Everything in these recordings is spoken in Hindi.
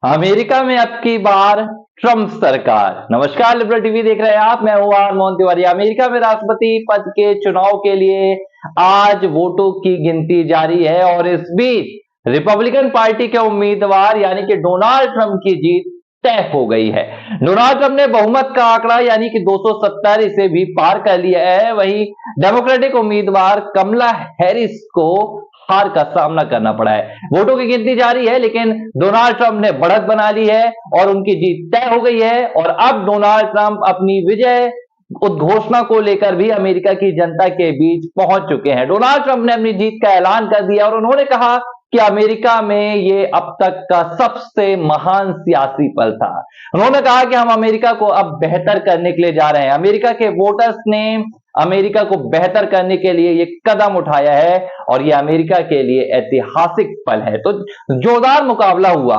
अमेरिका में अब की बार ट्रंप सरकार। नमस्कार, लिबरल टीवी देख रहे हैं आप। मैं हूं मोहन तिवारी। अमेरिका में राष्ट्रपति पद के चुनाव के लिए आज वोटों की गिनती जारी है और इस बीच रिपब्लिकन पार्टी के उम्मीदवार यानी कि डोनाल्ड ट्रंप की जीत तय हो गई है। डोनाल्ड ट्रंप ने बहुमत का आंकड़ा यानी कि 270 इसे भी पार कर लिया है। वहीं डेमोक्रेटिक उम्मीदवार कमला हैरिस को हार का सामना करना पड़ा है। वोटों की गिनती जारी है, लेकिन डोनाल्ड ट्रंप ने बढ़त बना ली है और उनकी जीत तय हो गई है। और अब डोनाल्ड ट्रंप अपनी विजय उद्घोषणा को लेकर भी अमेरिका की जनता के बीच पहुंच चुके हैं। डोनाल्ड ट्रंप ने अपनी जीत का ऐलान कर दिया और उन्होंने कहा कि अमेरिका में ये अब तक का सबसे महान सियासी पल था। उन्होंने कहा कि हम अमेरिका को अब बेहतर करने के लिए जा रहे हैं। अमेरिका के वोटर्स ने अमेरिका को बेहतर करने के लिए ये कदम उठाया है और ये अमेरिका के लिए ऐतिहासिक पल है। तो जोरदार मुकाबला हुआ।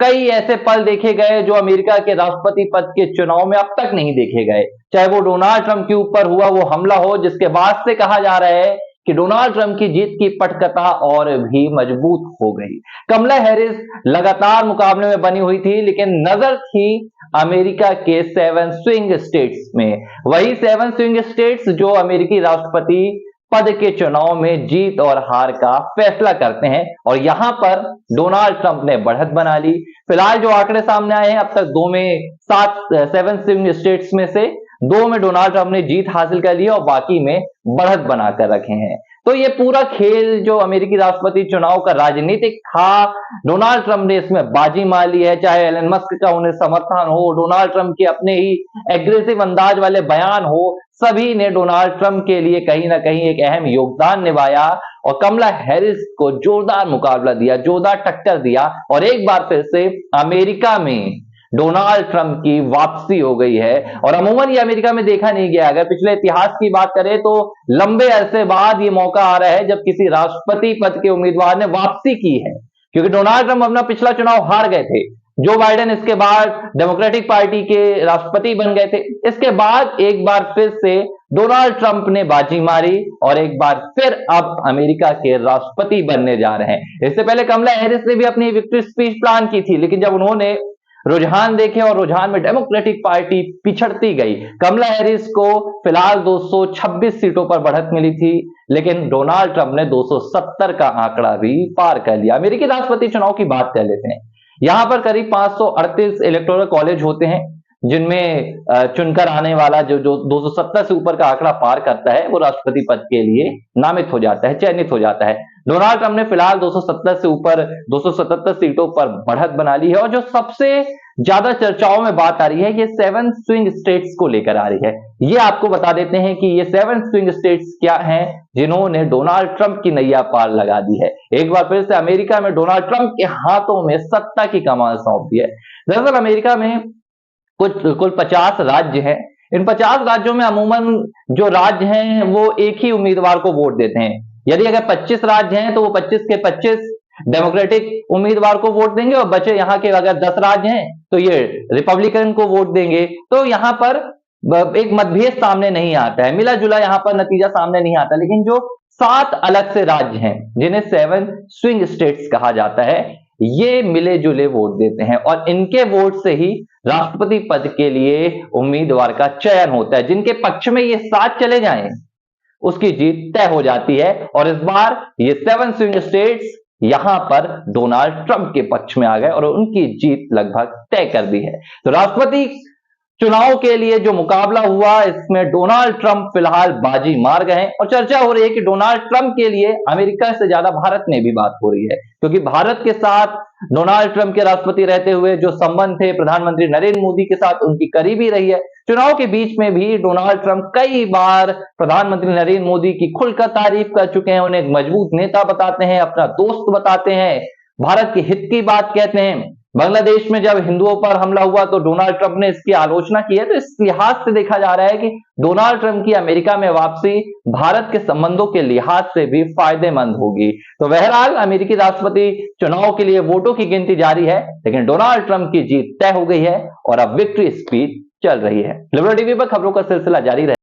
कई ऐसे पल देखे गए जो अमेरिका के राष्ट्रपति पद के चुनाव में अब तक नहीं देखे गए, चाहे वो डोनाल्ड ट्रंप के ऊपर हुआ वो हमला हो, जिसके बाद से कहा जा रहा है कि डोनाल्ड ट्रंप की जीत की पटकथा और भी मजबूत हो गई। कमला हैरिस लगातार मुकाबले में बनी हुई थी, लेकिन नजर थी अमेरिका के 7 स्विंग स्टेट्स में। वही 7 स्विंग स्टेट्स जो अमेरिकी राष्ट्रपति पद के चुनाव में जीत और हार का फैसला करते हैं, और यहां पर डोनाल्ड ट्रंप ने बढ़त बना ली। फिलहाल जो आंकड़े सामने आए हैं, अब तक 7 स्विंग स्टेट्स में से 2 में डोनाल्ड ट्रंप ने जीत हासिल कर ली और बाकी में बढ़त बनाकर रखे हैं। तो ये पूरा खेल जो अमेरिकी राष्ट्रपति चुनाव का राजनीतिक था, डोनाल्ड ट्रंप ने इसमें बाजी मार ली है। चाहे एलन मस्क का उन्हें समर्थन हो, डोनाल्ड ट्रंप के अपने ही एग्रेसिव अंदाज वाले बयान हो, सभी ने डोनाल्ड ट्रंप के लिए कहीं ना कहीं एक अहम योगदान निभाया और कमला हैरिस को जोरदार मुकाबला दिया, जोरदार टक्कर दिया। और एक बार फिर से अमेरिका में डोनाल्ड ट्रंप की वापसी हो गई है। और अमूमन ये अमेरिका में देखा नहीं गया। अगर पिछले इतिहास की बात करें तो लंबे अरसे बाद ये मौका आ रहा है जब किसी राष्ट्रपति पद के उम्मीदवार ने वापसी की है, क्योंकि डोनाल्ड ट्रंप अपना पिछला चुनाव हार गए थे। जो बाइडेन इसके बाद डेमोक्रेटिक पार्टी के राष्ट्रपति बन गए थे। इसके बाद एक बार फिर से डोनाल्ड ट्रंप ने बाजी मारी और एक बार फिर अब अमेरिका के राष्ट्रपति बनने जा रहे हैं। इससे पहले कमला हैरिस ने भी अपनी विक्ट्री स्पीच प्लान की थी, लेकिन जब उन्होंने रुझान देखे और रुझान में डेमोक्रेटिक पार्टी पिछड़ती गई। कमला हैरिस को फिलहाल 226 सीटों पर बढ़त मिली थी, लेकिन डोनाल्ड ट्रंप ने 270 का आंकड़ा भी पार कर लिया। अमेरिकी राष्ट्रपति चुनाव की बात कर लेते हैं। यहां पर करीब 538 इलेक्टोरल कॉलेज होते हैं, जिनमें चुनकर आने वाला जो 270 से ऊपर का आंकड़ा पार करता है वो राष्ट्रपति पद के लिए नामित हो जाता है, चयनित हो जाता है। डोनाल्ड ट्रंप ने फिलहाल 270 से ऊपर 277 सीटों पर बढ़त बना ली है। और जो सबसे ज्यादा चर्चाओं में बात आ रही है, ये 7 स्विंग स्टेट्स को लेकर आ रही है। ये आपको बता देते हैं कि ये 7 स्विंग स्टेट्स क्या हैं जिन्होंने डोनाल्ड ट्रंप की नैया पार लगा दी है। एक बार फिर से अमेरिका में डोनाल्ड ट्रंप के हाथों में सत्ता की कमान सौंप दी है। दरअसल अमेरिका में कुल 50 राज्य हैं। इन 50 राज्यों में अमूमन जो राज्य हैं वो एक ही उम्मीदवार को वोट देते हैं। यदि अगर 25 राज्य हैं तो वो 25 के 25 डेमोक्रेटिक उम्मीदवार को वोट देंगे, और बचे यहाँ के अगर 10 राज्य हैं तो ये रिपब्लिकन को वोट देंगे। तो यहाँ पर एक मतभेद सामने नहीं आता है, मिला जुला यहाँ पर नतीजा सामने नहीं आता। लेकिन जो 7 अलग से राज्य हैं जिन्हें 7 स्विंग स्टेट्स कहा जाता है, ये मिले जुले वोट देते हैं और इनके वोट से ही राष्ट्रपति पद के लिए उम्मीदवार का चयन होता है। जिनके पक्ष में ये 7 चले जाएं उसकी जीत तय हो जाती है। और इस बार ये 7 स्विंग स्टेट्स यहां पर डोनाल्ड ट्रंप के पक्ष में आ गए और उनकी जीत लगभग तय कर दी है। तो राष्ट्रपति चुनाव के लिए जो मुकाबला हुआ, इसमें डोनाल्ड ट्रंप फिलहाल बाजी मार गए हैं। और चर्चा हो रही है कि डोनाल्ड ट्रंप के लिए अमेरिका से ज्यादा भारत में भी बात हो रही है, क्योंकि भारत के साथ डोनाल्ड ट्रंप के राष्ट्रपति रहते हुए जो संबंध थे प्रधानमंत्री नरेंद्र मोदी के साथ, उनकी करीबी रही है। चुनाव के बीच में भी डोनाल्ड ट्रंप कई बार प्रधानमंत्री नरेंद्र मोदी की खुलकर तारीफ कर चुके हैं, उन्हें एक मजबूत नेता बताते हैं, अपना दोस्त बताते हैं, भारत के हित की बात कहते हैं। बांग्लादेश में जब हिंदुओं पर हमला हुआ तो डोनाल्ड ट्रंप ने इसकी आलोचना की है। तो इस लिहाज से देखा जा रहा है कि डोनाल्ड ट्रंप की अमेरिका में वापसी भारत के संबंधों के लिहाज से भी फायदेमंद होगी। तो बहरहाल अमेरिकी राष्ट्रपति चुनाव के लिए वोटों की गिनती जारी है, लेकिन डोनाल्ड ट्रंप की जीत तय हो गई है और अब विक्ट्री स्पीच चल रही है। लिबरल टीवी पर खबरों का सिलसिला जारी रहे।